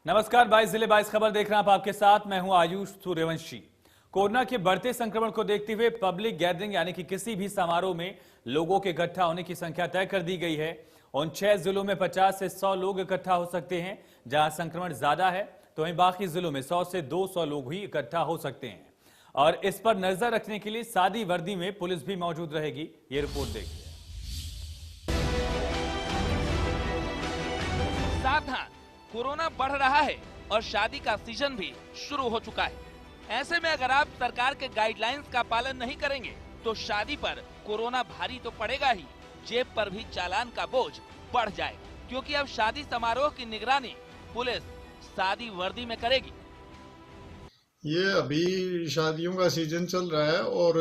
नमस्कार, 22 जिले 22 खबर देख रहे हैं आप, आपके साथ मैं हूं आयुष सूर्यवंशी। कोरोना के बढ़ते संक्रमण को देखते हुए पब्लिक गैदरिंग यानी कि किसी भी समारोह में लोगों के इकट्ठा होने की संख्या तय कर दी गई है। उन 6 जिलों में 50 से 100 लोग इकट्ठा हो सकते हैं जहां संक्रमण ज्यादा है, तो वहीं बाकी जिलों में 100 से 200 लोग ही इकट्ठा हो सकते हैं। और इस पर नजर रखने के लिए सादी वर्दी में पुलिस भी मौजूद रहेगी। ये रिपोर्ट देखिए। सावधान, कोरोना बढ़ रहा है और शादी का सीजन भी शुरू हो चुका है। ऐसे में अगर आप सरकार के गाइडलाइंस का पालन नहीं करेंगे तो शादी पर कोरोना भारी तो पड़ेगा ही, जेब पर भी चालान का बोझ बढ़ जाएगा, क्योंकि अब शादी समारोह की निगरानी पुलिस सादी वर्दी में करेगी। ये अभी शादियों का सीजन चल रहा है और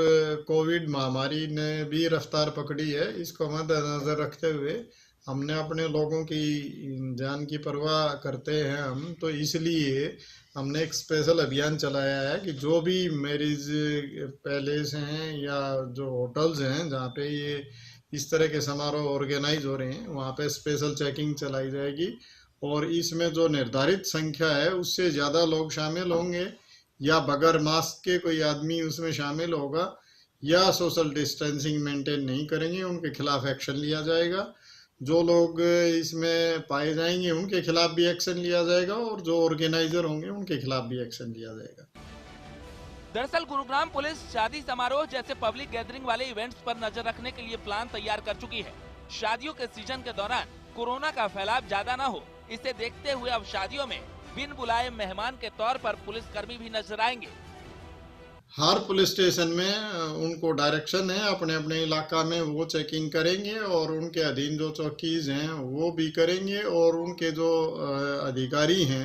कोविड महामारी ने भी रफ्तार पकड़ी है। इसको मद्देनजर रखते हुए हमने अपने लोगों की जान की परवाह करते हैं हम, तो इसलिए हमने एक स्पेशल अभियान चलाया है कि जो भी मैरिज पैलेस हैं या जो होटल्स हैं जहाँ पे ये इस तरह के समारोह ऑर्गेनाइज हो रहे हैं वहाँ पे स्पेशल चेकिंग चलाई जाएगी। और इसमें जो निर्धारित संख्या है उससे ज़्यादा लोग शामिल होंगे या बगैर मास्क के कोई आदमी उसमें शामिल होगा या सोशल डिस्टेंसिंग मेंटेन नहीं करेंगे, उनके खिलाफ एक्शन लिया जाएगा। जो लोग इसमें पाए जाएंगे उनके खिलाफ भी एक्शन लिया जाएगा और जो ऑर्गेनाइजर होंगे उनके खिलाफ भी एक्शन लिया जाएगा। दरअसल गुरुग्राम पुलिस शादी समारोह जैसे पब्लिक गैदरिंग वाले इवेंट्स पर नजर रखने के लिए प्लान तैयार कर चुकी है। शादियों के सीजन के दौरान कोरोना का फैलाव ज्यादा न हो, इसे देखते हुए अब शादियों में बिन बुलाए मेहमान के तौर पर पुलिस कर्मी भी नजर आएंगे। हर पुलिस स्टेशन में उनको डायरेक्शन है, अपने अपने इलाका में वो चेकिंग करेंगे और उनके अधीन जो चौकीज हैं वो भी करेंगे और उनके जो अधिकारी हैं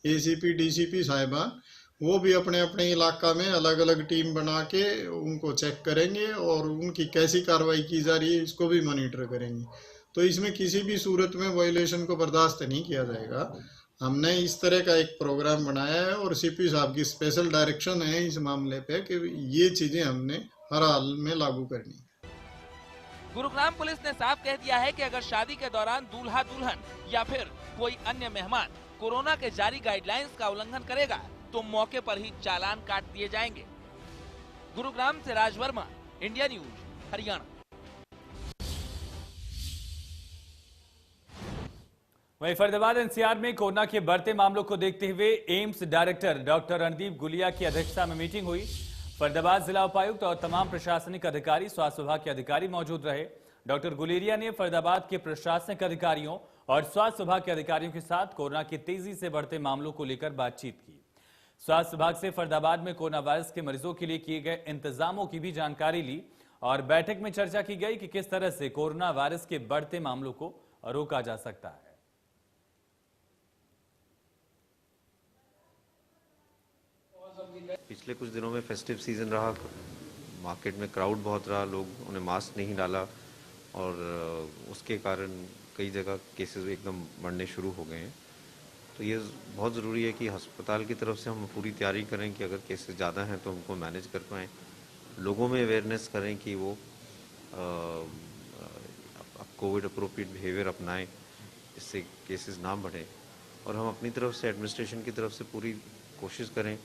एसीपी डीसीपी साहिबान वो भी अपने अपने इलाका में अलग अलग टीम बना के उनको चेक करेंगे और उनकी कैसी कार्रवाई की जा रही है इसको भी मॉनिटर करेंगे। तो इसमें किसी भी सूरत में वायलेशन को बर्दाश्त नहीं किया जाएगा। हमने इस तरह का एक प्रोग्राम बनाया है और सीपी साहब की स्पेशल डायरेक्शन है इस मामले पे कि ये चीजें हमने हर हाल में लागू करनी। गुरुग्राम पुलिस ने साफ कह दिया है कि अगर शादी के दौरान दूल्हा दुल्हन या फिर कोई अन्य मेहमान कोरोना के जारी गाइडलाइंस का उल्लंघन करेगा तो मौके पर ही चालान काट दिए जाएंगे। गुरुग्राम से राज वर्मा, इंडिया न्यूज, हरियाणा। वहीं फरीदाबाद एनसीआर में कोरोना के बढ़ते मामलों को देखते हुए AIIMS director doctor Randeep Gulia की अध्यक्षता में मीटिंग हुई। फरीदाबाद जिला उपायुक्त और तमाम प्रशासनिक अधिकारी, स्वास्थ्य विभाग के अधिकारी मौजूद रहे। डॉक्टर गुलेरिया ने फरीदाबाद के प्रशासनिक अधिकारियों और स्वास्थ्य विभाग के अधिकारियों के साथ कोरोना के तेजी से बढ़ते मामलों को लेकर बातचीत की। स्वास्थ्य विभाग से फरीदाबाद में कोरोना वायरस के मरीजों के लिए किए गए इंतजामों की भी जानकारी ली और बैठक में चर्चा की गई कि किस तरह से कोरोना वायरस के बढ़ते मामलों को रोका जा सकता है। पिछले कुछ दिनों में फेस्टिव सीजन रहा, मार्केट में क्राउड बहुत रहा, लोग उन्हें मास्क नहीं डाला और उसके कारण कई जगह केसेस एकदम बढ़ने शुरू हो गए हैं। तो ये बहुत ज़रूरी है कि अस्पताल की तरफ से हम पूरी तैयारी करें कि अगर केसेस ज़्यादा हैं तो उनको मैनेज कर पाएँ, लोगों में अवेयरनेस करें कि वो कोविड अप्रोप्रिएट बिहेवियर अपनाएं, इससे केसेस ना बढ़ें। और हम अपनी तरफ से एडमिनिस्ट्रेशन की तरफ से पूरी कोशिश करें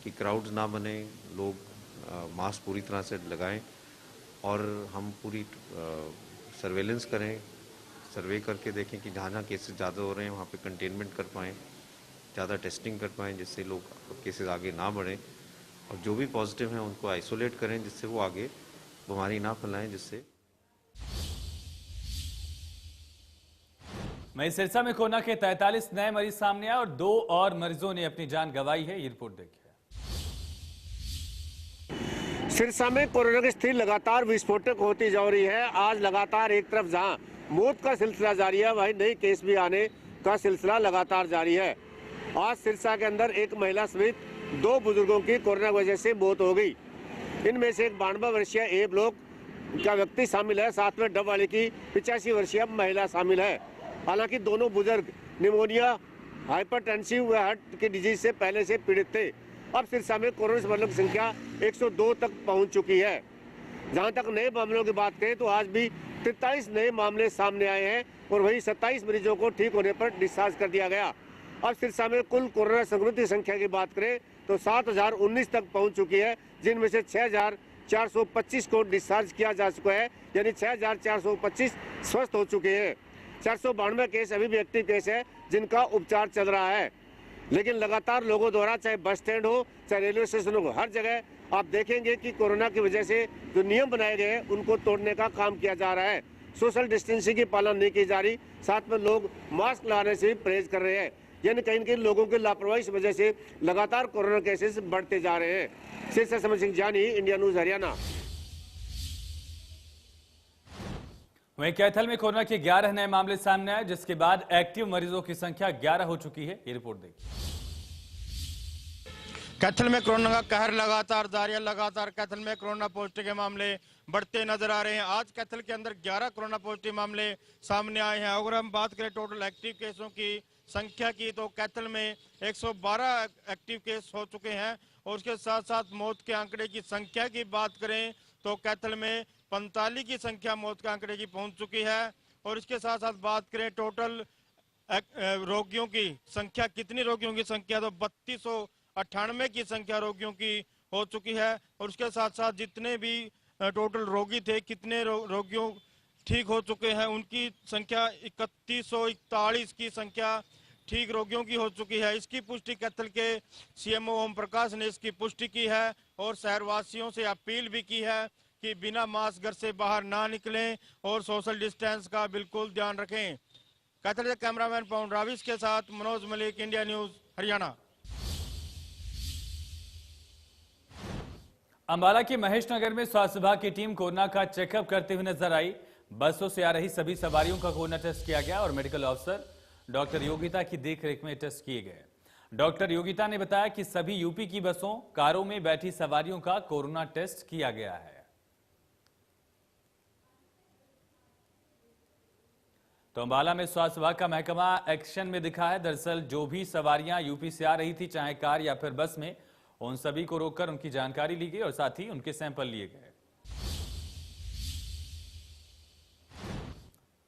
कि क्राउड्स ना बने, लोग मास्क पूरी तरह से लगाएं और हम पूरी सर्वेलेंस करें, सर्वे करके देखें कि जहाँ जहाँ केसेस ज़्यादा हो रहे हैं वहाँ पे कंटेनमेंट कर पाएँ, ज़्यादा टेस्टिंग कर पाएँ जिससे लोग केसेस आगे ना बढ़ें और जो भी पॉजिटिव हैं उनको आइसोलेट करें जिससे वो आगे बीमारी ना फैलाएं। जिससे वहीं सिरसा में कोरोना के 43 नए मरीज सामने आए और 2 और मरीजों ने अपनी जान गंवाई है। ये रिपोर्ट देखिए। सिरसा में कोरोना की स्थिति लगातार विस्फोटक होती जा रही है। आज लगातार एक तरफ जहां मौत का सिलसिला जारी है वहीं नए केस भी आने का सिलसिला लगातार जारी है। आज सिरसा के अंदर एक महिला समेत 2 बुजुर्गों की कोरोना की वजह से मौत हो गई। इनमें से एक 92 वर्षीय ए ब्लॉक का व्यक्ति शामिल है, साथ में डबवाली की 85 वर्षीय महिला शामिल है। हालांकि दोनों बुजुर्ग निमोनिया, हाइपरटेंसिव व हार्ट की डिजीज से पहले से पीड़ित थे। अब सिरसा में कोरोना से मरने की संख्या 102 तक पहुंच चुकी है। जहां तक नए मामलों की बात करें तो आज भी 43 नए मामले सामने आए हैं और वहीं 27 मरीजों को ठीक होने पर डिस्चार्ज कर दिया गया। और सिरसा में कुल कोरोना संक्रमित की संख्या की बात करें तो 7019 तक पहुंच चुकी है, जिनमें से 6425 को डिस्चार्ज किया जा चुका है, यानी 6425 स्वस्थ हो चुके हैं। 492 केस अभी भी एक्टिव केस है जिनका उपचार चल रहा है। लेकिन लगातार लोगों द्वारा, चाहे बस स्टैंड हो चाहे रेलवे स्टेशन हो, हर जगह आप देखेंगे कि कोरोना की वजह से जो नियम बनाए गए हैं उनको तोड़ने का काम किया जा रहा है। सोशल डिस्टेंसिंग की पालना नहीं की जा रही, साथ में लोग मास्क लगाने से भी परहेज कर रहे हैं। यानी कहीं न कहीं लोगों की लापरवाही की वजह से लगातार कोरोना केसेस बढ़ते जा रहे हैं। सिरसा समर सिंह जानी, इंडिया न्यूज हरियाणा। वहीं कैथल में कोरोना के 11 नए मामले सामने आए, जिसके बाद एक्टिव मरीजों की संख्या 11 हो चुकी है। ये रिपोर्ट देखिए। कैथल में कोरोना का कहर लगातार जारी है। लगातार कैथल में कोरोना पॉजिटिव के मामले बढ़ते नजर आ रहे हैं। आज कैथल के अंदर 11 कोरोना पॉजिटिव मामले सामने आए हैं। अगर हम बात करें टोटल एक्टिव केसों की संख्या की, तो कैथल में 112 एक्टिव केस हो चुके हैं। और उसके साथ साथ मौत के आंकड़े की संख्या की बात करें तो कैथल में 45 की संख्या मौत के आंकड़े की पहुंच चुकी है। और इसके साथ साथ बात करें टोटल रोगियों की संख्या, कितनी रोगियों की संख्या, तो 3298 की संख्या रोगियों की हो चुकी है। और उसके साथ साथ जितने भी टोटल रोगी थे, कितने रोगियों ठीक हो चुके हैं, उनकी संख्या 3141 की संख्या ठीक रोगियों की हो चुकी है। इसकी पुष्टि कैथल के सीएमओ ओम प्रकाश ने इसकी पुष्टि की है और शहरवासियों से अपील भी की है कि बिना मास्क घर से बाहर ना निकलें और सोशल डिस्टेंस का बिल्कुल ध्यान रखें। कैथल के कैमरामैन पवन राविस के साथ मनोज मलिक, इंडिया न्यूज हरियाणा। अंबाला के महेश नगर में स्वास्थ्य विभाग की टीम कोरोना का चेकअप करते हुए नजर आई। बसों से आ रही सभी सवारियों का कोरोना टेस्ट किया गया और मेडिकल ऑफिसर डॉक्टर योगिता की देखरेख में टेस्ट किए गए। डॉक्टर योगिता ने बताया कि सभी यूपी की बसों, कारों में बैठी सवारियों का कोरोना टेस्ट किया गया है। तो अंबाला में स्वास्थ्य विभाग का महकमा एक्शन में दिखा है। दरअसल जो भी सवारियां यूपी से आ रही थी, चाहे कार या फिर बस में, उन सभी को रोककर उनकी जानकारी ली गई और साथ ही उनके सैंपल लिए गए।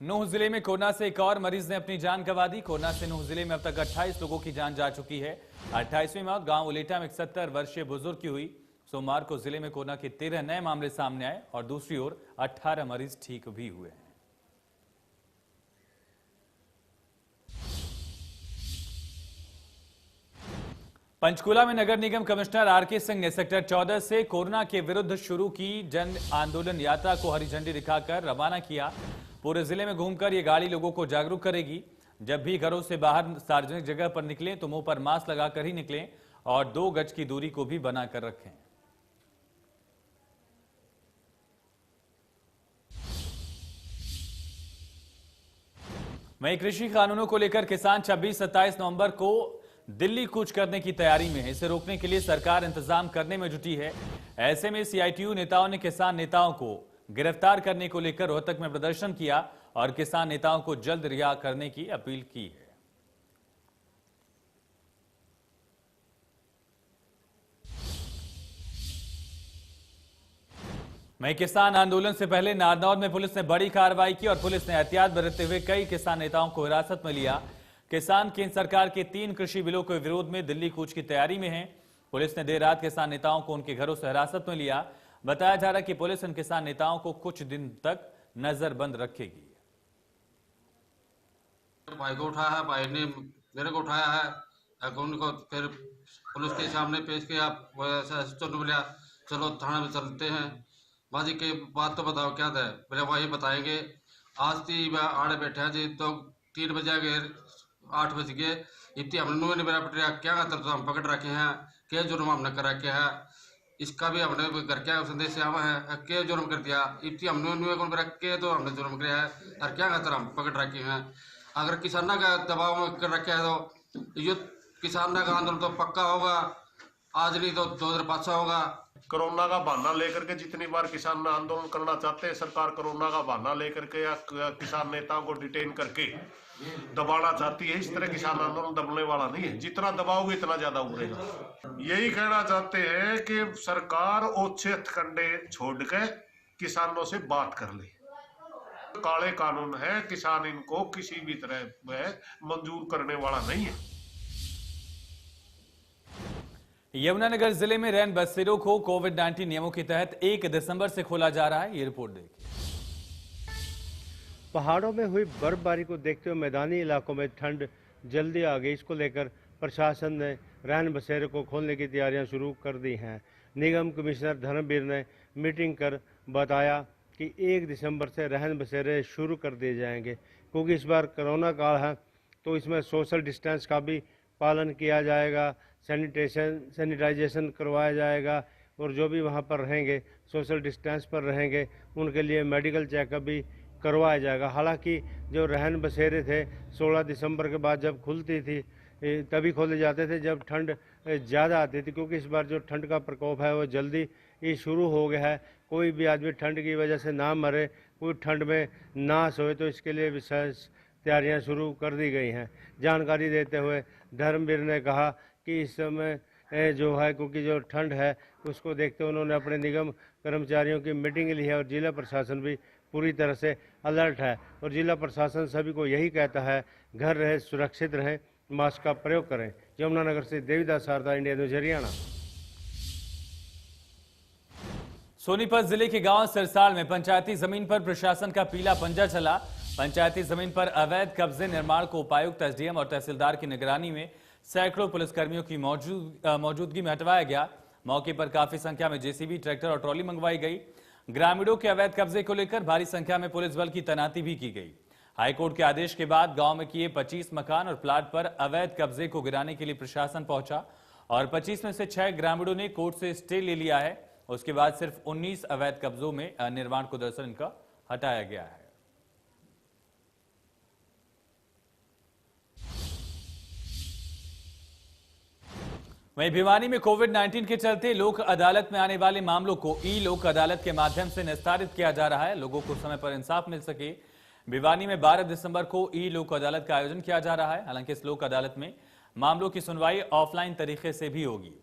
नूंह जिले में कोरोना से एक और मरीज ने अपनी जान गंवा दी। कोरोना से नूंह जिले में अब तक 28 लोगों की जान जा चुकी है। 28वीं मौत गांव उलेटा में 71 वर्षीय बुजुर्ग की हुई। सोमवार को जिले में कोरोना के 13 नए मामले सामने आए और दूसरी ओर 18 मरीज ठीक भी हुए हैं। पंचकूला में नगर निगम कमिश्नर आरके सिंह ने सेक्टर 14 से कोरोना के विरुद्ध शुरू की जन आंदोलन यात्रा को हरी झंडी दिखाकर रवाना किया। पूरे जिले में घूमकर ये गाड़ी लोगों को जागरूक करेगी। जब भी घरों से बाहर सार्वजनिक जगह पर निकलें तो मुंह पर मास्क लगाकर ही निकलें और 2 गज की दूरी को भी बनाकर रखें। वहीं कृषि कानूनों को लेकर किसान 26-27 नवंबर को दिल्ली कूच करने की तैयारी में है। इसे रोकने के लिए सरकार इंतजाम करने में जुटी है। ऐसे में सीआईटीयू नेताओं ने किसान नेताओं को गिरफ्तार करने को लेकर रोहतक में प्रदर्शन किया और किसान नेताओं को जल्द रिहा करने की अपील की है। वहीं किसान आंदोलन से पहले नारनौल में पुलिस ने बड़ी कार्रवाई की और पुलिस ने एहतियात बरतते हुए कई किसान नेताओं को हिरासत में लिया। किसान केंद्र सरकार के 3 कृषि बिलों के विरोध में दिल्ली कूच की तैयारी में है। पुलिस ने देर रात किसान नेताओं को उनके घरों से हिरासत में लिया। बताया जा रहा है कि पुलिस इन किसान नेताओं को कुछ दिन तक नजरबंद रखेगी। भाई को उठाया है, भाई ने मेरे को उठाया है, उनको फिर पुलिस के सामने पेश किया। बोलिया चलो थाने में चलते हैं, बाजी के बात तो बताओ क्या है। बोले वही बताएंगे। आज ती आड़े बैठे हैं जी, तो 3 बजे गए, 8 बज गए, इतनी हमने मेरा पटरिया क्या तो हम पकड़ रखे हैं, क्या जुर्म हमने कर रखे है। इसका भी हमने घर क्या संदेश आवा है, क्या जुर्म कर दिया, इतनी हमने के तो हमने जुर्म किया है और क्या कहते हम पकड़ रखे हैं। अगर किसाना का दबाव में कर रखे है तो युद्ध किसाना का आंदोलन तो पक्का होगा, आज नहीं तो 2005 होगा। कोरोना का बहाना लेकर के जितनी बार किसान आंदोलन करना चाहते हैं, सरकार कोरोना का बहाना लेकर के या किसान नेताओं को डिटेन करके दबाना चाहती है। इस तरह किसान आंदोलन दबने वाला नहीं है, जितना दबाओगे इतना ज्यादा उभरेगा। यही कहना चाहते हैं कि सरकार ओछे हथकंडे छोड़ के किसानों से बात कर ले। काले कानून है, किसान इनको किसी भी तरह में मंजूर करने वाला नहीं है। यमुनानगर जिले में रैन बसेरों को कोविड-19 नियमों के तहत 1 दिसंबर से खोला जा रहा है। ये रिपोर्ट देखिए। पहाड़ों में हुई बर्फबारी को देखते हुए मैदानी इलाकों में ठंड जल्दी आ गई। इसको लेकर प्रशासन ने रैन बसेरे को खोलने की तैयारियां शुरू कर दी हैं। निगम कमिश्नर धर्मवीर ने मीटिंग कर बताया कि 1 दिसंबर से रहन बसेरे शुरू कर दिए जाएंगे, क्योंकि इस बार कोरोना काल है तो इसमें सोशल डिस्टेंस का भी पालन किया जाएगा, सैनिटाइजेशन करवाया जाएगा और जो भी वहाँ पर रहेंगे सोशल डिस्टेंस पर रहेंगे उनके लिए मेडिकल चेकअप भी करवाया जाएगा। हालांकि जो रहन बसेरे थे 16 दिसंबर के बाद जब खुलती थी तभी खोले जाते थे जब ठंड ज़्यादा आती थी, क्योंकि इस बार जो ठंड का प्रकोप है वो जल्दी ही शुरू हो गया है। कोई भी आदमी ठंड की वजह से ना मरे, कोई ठंड में ना सोए, तो इसके लिए विशेष तैयारियां शुरू कर दी गई हैं। जानकारी देते हुए धर्मवीर ने कहा कि इस समय जो है क्योंकि जो ठंड है उसको देखते हुए उन्होंने अपने निगम कर्मचारियों की मीटिंग ली है और जिला प्रशासन भी पूरी तरह से अलर्ट है और जिला प्रशासन सभी को यही कहता है घर रहे, सुरक्षित रहें, मास्क का प्रयोग करें। यमुनानगर से देवीदास शारदा, इंडिया न्यूज हरियाणा। सोनीपत जिले के गांव सिरसाल में पंचायती जमीन पर प्रशासन का पीला पंजा चला। पंचायती जमीन पर अवैध कब्जे निर्माण को उपायुक्त, एसडीएम और तहसीलदार की निगरानी में सैकड़ों पुलिसकर्मियों की मौजूदगी में हटवाया गया। मौके पर काफी संख्या में जेसीबी, ट्रैक्टर और ट्रॉली मंगवाई गई। ग्रामीणों के अवैध कब्जे को लेकर भारी संख्या में पुलिस बल की तैनाती भी की गई। हाईकोर्ट के आदेश के बाद गांव में किए 25 मकान और प्लाट पर अवैध कब्जे को गिराने के लिए प्रशासन पहुंचा और 25 में से 6 ग्रामीणों ने कोर्ट से स्टे ले लिया है। उसके बाद सिर्फ 19 अवैध कब्जों में निर्माण को दरअसल इनका हटाया गया है। वहीं भिवानी में कोविड-19 के चलते लोक अदालत में आने वाले मामलों को ई लोक अदालत के माध्यम से निस्तारित किया जा रहा है। लोगों को समय पर इंसाफ मिल सके, भिवानी में 12 दिसंबर को ई लोक अदालत का आयोजन किया जा रहा है। हालांकि इस लोक अदालत में मामलों की सुनवाई ऑफलाइन तरीके से भी होगी।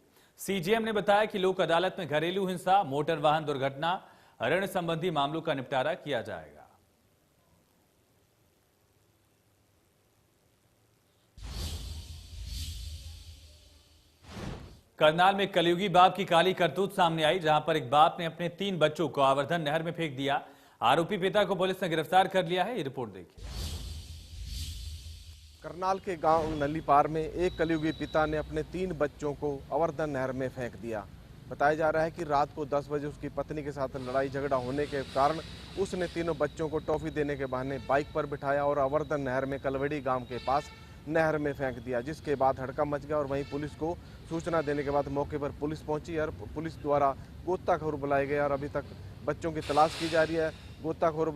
सीजीएम ने बताया कि लोक अदालत में घरेलू हिंसा, मोटर वाहन दुर्घटना, ऋण संबंधी मामलों का निपटारा किया जाएगा। करनाल में कलयुगी बाप की काली करतूत सामने आई, जहां पर एक बाप ने अपने 3 बच्चों को आवर्धन नहर में फेंक दिया। आरोपी पिता को पुलिस ने गिरफ्तार कर लिया है। ये रिपोर्ट देखिए। करनाल के गांव नलीपार में एक कलयुगी पिता ने अपने 3 बच्चों को आवर्धन नहर में फेंक दिया। बताया जा रहा है कि रात को 10 बजे उसकी पत्नी के साथ लड़ाई झगड़ा होने के कारण उसने तीनों बच्चों को टॉफी देने के बहाने बाइक पर बिठाया और आवर्धन नहर में कलवड़ी गांव के पास नहर में फेंक दिया, जिसके बाद हड़कंप मच गया और वहीं पुलिस को सूचना देने के बाद मौके पर पुलिस पहुंची और पुलिस द्वारा गोताखोर बुलाए गए और अभी तक बच्चों की तलाश की जा रही है। गोताखोर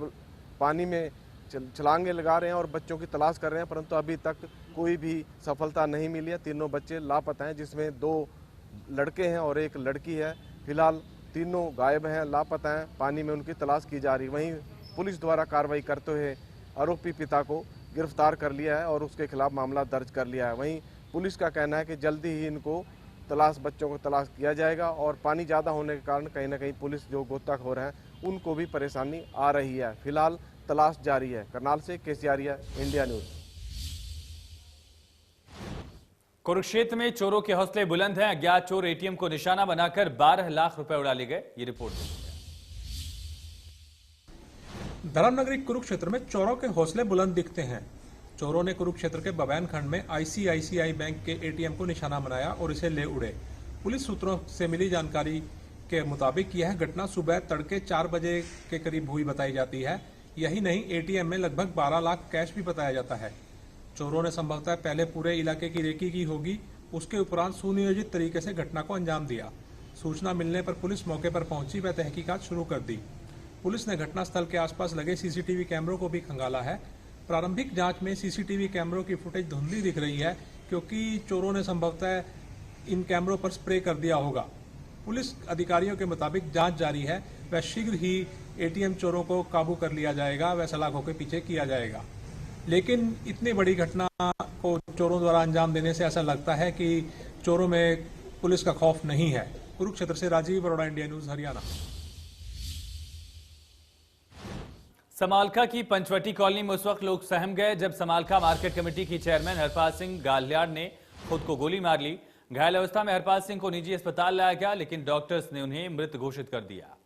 पानी में छलांगे लगा रहे हैं और बच्चों की तलाश कर रहे हैं, परंतु अभी तक कोई भी सफलता नहीं मिली है। तीनों बच्चे लापता हैं, जिसमें 2 लड़के हैं और 1 लड़की है। फिलहाल तीनों गायब हैं, लापता हैं, पानी में उनकी तलाश की जा रही है। वहीं पुलिस द्वारा कार्रवाई करते हुए आरोपी पिता को गिरफ्तार कर लिया है और उसके खिलाफ मामला दर्ज कर लिया है। वहीं पुलिस का कहना है कि जल्दी ही इनको बच्चों को तलाश किया जाएगा और पानी ज़्यादा होने के कारण कहीं ना कहीं पुलिस जो गोताखोर हैं उनको भी परेशानी आ रही है। फिलहाल तलाश जारी है। करनाल से केसियारिया, इंडिया न्यूज। कुरुक्षेत्र में चोरों के हौसले बुलंद हैं। अज्ञात चोर एटीएम को निशाना बनाकर 12 लाख रुपए उड़ा ले गए। ये रिपोर्ट देखिए। धर्मनगरी कुरुक्षेत्र में चोरों के हौसले बुलंद दिखते हैं। चोरों ने कुरुक्षेत्र के बबैन खंड में आईसीआईसीआई बैंक के एटीएम को निशाना बनाया और इसे ले उड़े। पुलिस सूत्रों से मिली जानकारी के मुताबिक यह घटना सुबह तड़के 4 बजे के करीब हुई बताई जाती है। यही नहीं, एटीएम में लगभग 12 लाख कैश भी बताया जाता है। चोरों ने संभवतः पहले पूरे इलाके की रेकी की होगी, उसके उपरांत सुनियोजित तरीके से घटना को अंजाम दिया। सूचना मिलने पर पुलिस मौके पर पहुंची व तहकीकात शुरू कर दी। पुलिस ने घटनास्थल के आसपास लगे सीसीटीवी कैमरों को भी खंगाला है। प्रारंभिक जांच में सीसीटीवी कैमरों की फुटेज धुंधली दिख रही है, क्योंकि चोरों ने संभवतः इन कैमरों पर स्प्रे कर दिया होगा। पुलिस अधिकारियों के मुताबिक जांच जारी है व शीघ्र ही एटीएम चोरों को काबू कर लिया जाएगा व सलाखों के पीछे किया जाएगा। लेकिन इतनी बड़ी घटना को चोरों द्वारा अंजाम देने से ऐसा लगता है कि चोरों में पुलिस का खौफ नहीं है। कुरुक्षेत्र से राजीव अरोड़ा, इंडिया न्यूज हरियाणा। समालखा की पंचवटी कॉलोनी में उस वक्त लोग सहम गए जब समालखा मार्केट कमेटी की चेयरमैन हरपाल सिंह गालियाड़ ने खुद को गोली मार ली। घायल अवस्था में हरपाल सिंह को निजी अस्पताल लाया गया, लेकिन डॉक्टर्स ने उन्हें मृत घोषित कर दिया।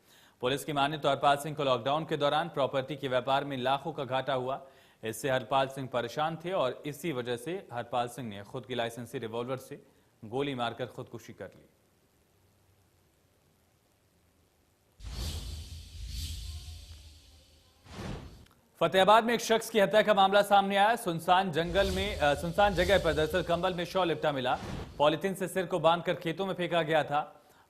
पुलिस की माने तो हरपाल सिंह को लॉकडाउन के दौरान प्रॉपर्टी के व्यापार में लाखों का घाटा हुआ। इससे हरपाल सिंह परेशान थे और इसी वजह से हरपाल सिंह ने खुद की लाइसेंसी रिवॉल्वर से गोली मारकर खुदकुशी कर ली। फतेहाबाद में एक शख्स की हत्या का मामला सामने आया। सुनसान जगह पर दरअसल कंबल में शव लिपटा मिला। पॉलिथीन से सिर को बांधकर खेतों में फेंका गया था।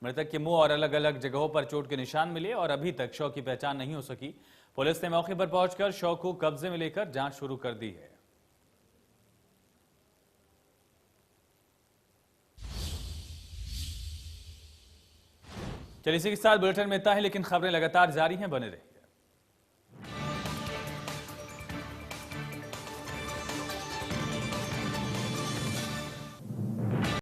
मृतक के मुंह और अलग अलग जगहों पर चोट के निशान मिले और अभी तक शव की पहचान नहीं हो सकी। पुलिस ने मौके पर पहुंचकर शव को कब्जे में लेकर जांच शुरू कर दी है। चलिए इसी के साथ बुलेटिन में इतना ही, लेकिन खबरें लगातार जारी हैं, बने रहिए।